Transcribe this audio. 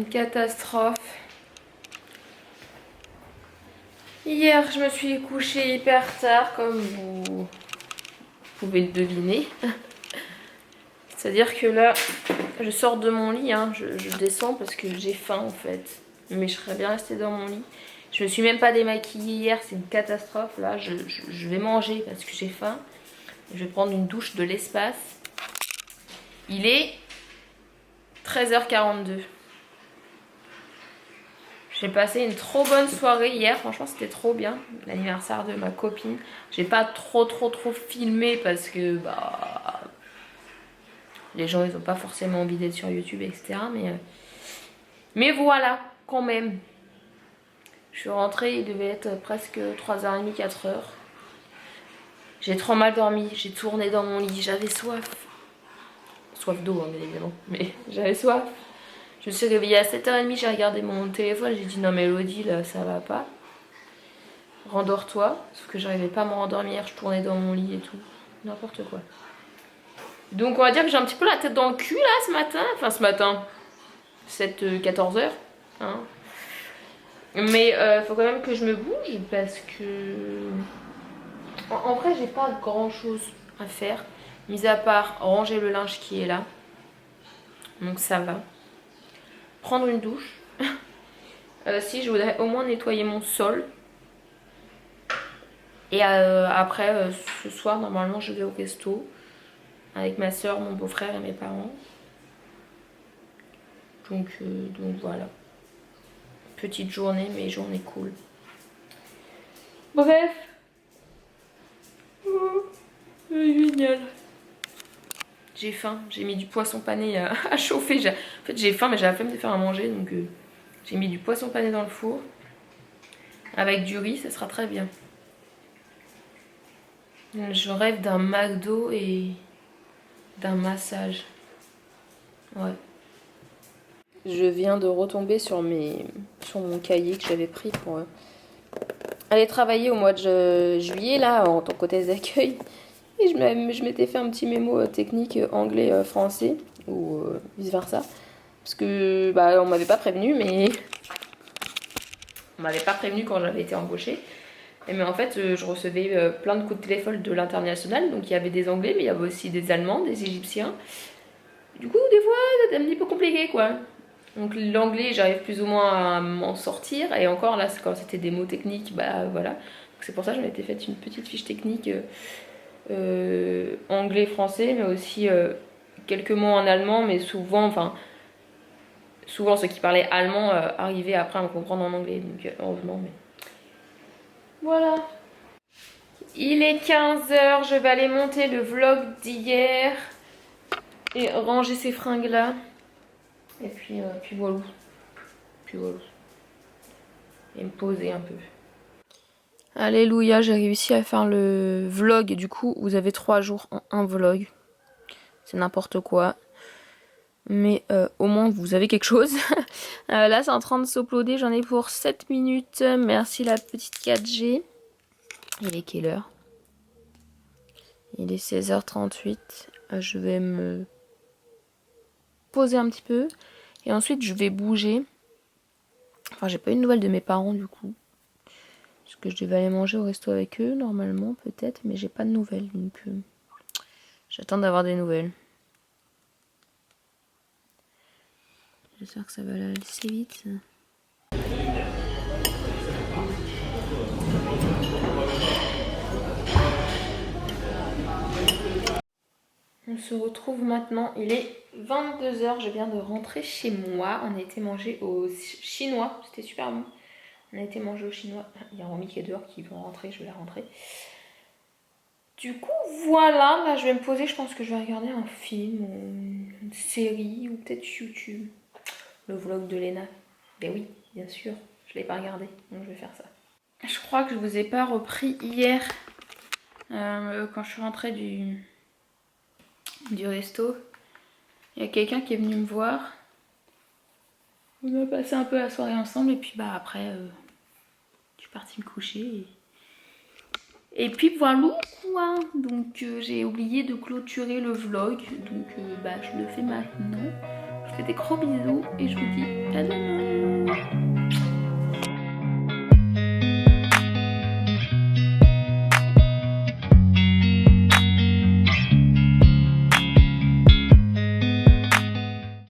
catastrophe. Hier, je me suis couchée hyper tard, comme vous pouvez le deviner. C'est-à-dire que là, je sors de mon lit, hein, je descends parce que j'ai faim en fait. Mais je serais bien restée dans mon lit. Je me suis même pas démaquillée hier, c'est une catastrophe. Là, je vais manger parce que j'ai faim. Je vais prendre une douche de l'espace. Il est 13h42. J'ai passé une trop bonne soirée hier, franchement c'était trop bien. L'anniversaire de ma copine. J'ai pas trop filmé parce que bah les gens ils ont pas forcément envie d'être sur YouTube, etc. Mais voilà, quand même. Je suis rentrée, il devait être presque 3h30, 4h. J'ai trop mal dormi, j'ai tourné dans mon lit, j'avais soif. Soif d'eau, hein, bien évidemment, mais j'avais soif. Je me suis réveillée à 7h30, j'ai regardé mon téléphone, j'ai dit non mais Elodie là ça va pas. Rendors-toi, sauf que j'arrivais pas à me rendormir, je tournais dans mon lit et tout. N'importe quoi. Donc on va dire que j'ai un petit peu la tête dans le cul là ce matin. Enfin ce matin. 14h. Hein. Mais faut quand même que je me bouge parce que... En vrai j'ai pas grand chose à faire. Mis à part ranger le linge qui est là. Donc ça va. Prendre une douche. Si je voudrais au moins nettoyer mon sol. Et après ce soir normalement je vais au resto. Avec ma soeur, mon beau-frère et mes parents. Donc voilà. Petite journée, mais journée cool. Bref. Oh, génial. J'ai faim. J'ai mis du poisson pané à chauffer. En fait, j'ai faim, mais j'ai la flemme de faire à manger. Donc j'ai mis du poisson pané dans le four. Avec du riz, ça sera très bien. Je rêve d'un McDo et d'un massage. Ouais. Je viens de retomber sur mon cahier que j'avais pris pour aller travailler au mois de juillet là en tant qu'hôtesse d'accueil. Et je m'étais fait un petit mémo technique anglais-français ou vice versa. Parce que bah on m'avait pas prévenu, mais on m'avait pas prévenu quand j'avais été embauchée. Mais en fait je recevais plein de coups de téléphone de l'international. Donc il y avait des anglais, mais il y avait aussi des allemands, des égyptiens. Du coup des fois c'était un petit peu compliqué quoi. Donc l'anglais, j'arrive plus ou moins à m'en sortir. Et encore là, quand c'était des mots techniques, bah voilà. C'est pour ça que je m'étais fait une petite fiche technique anglais-français, mais aussi quelques mots en allemand. Mais souvent ceux qui parlaient allemand arrivaient après à me comprendre en anglais. Donc heureusement, mais voilà. Il est 15h, je vais aller monter le vlog d'hier et ranger ces fringues là. Et puis voilà. Et me poser un peu. Alléluia, j'ai réussi à faire le vlog. Et du coup, vous avez 3 jours en un vlog. C'est n'importe quoi. Mais au moins, vous avez quelque chose. Là, c'est en train de s'uploader. J'en ai pour 7 minutes. Merci la petite 4G. Il est quelle heure? Il est 16h38. Je vais me poser un petit peu. Et ensuite, je vais bouger. Enfin, j'ai pas eu de nouvelles de mes parents du coup. Parce que je devais aller manger au resto avec eux, normalement, peut-être. Mais j'ai pas de nouvelles. Donc, j'attends d'avoir des nouvelles. J'espère que ça va aller assez vite. On se retrouve maintenant, il est 22h, je viens de rentrer chez moi. On a été manger au chinois, c'était super bon. On a été manger au chinois. Il y a Romy qui est dehors qui veut rentrer, je vais la rentrer. Du coup, voilà, là je vais me poser, je pense que je vais regarder un film, une série ou peut-être YouTube. Le vlog de Léna. Ben oui, bien sûr, je ne l'ai pas regardé, donc je vais faire ça. Je crois que je vous ai pas repris hier, quand je suis rentrée du resto. Il y a quelqu'un qui est venu me voir. On a passé un peu la soirée ensemble et puis bah après, je suis partie me coucher. Et puis voilà quoi. Donc j'ai oublié de clôturer le vlog, donc bah je le fais maintenant. Je vous fais des gros bisous et je vous dis à demain.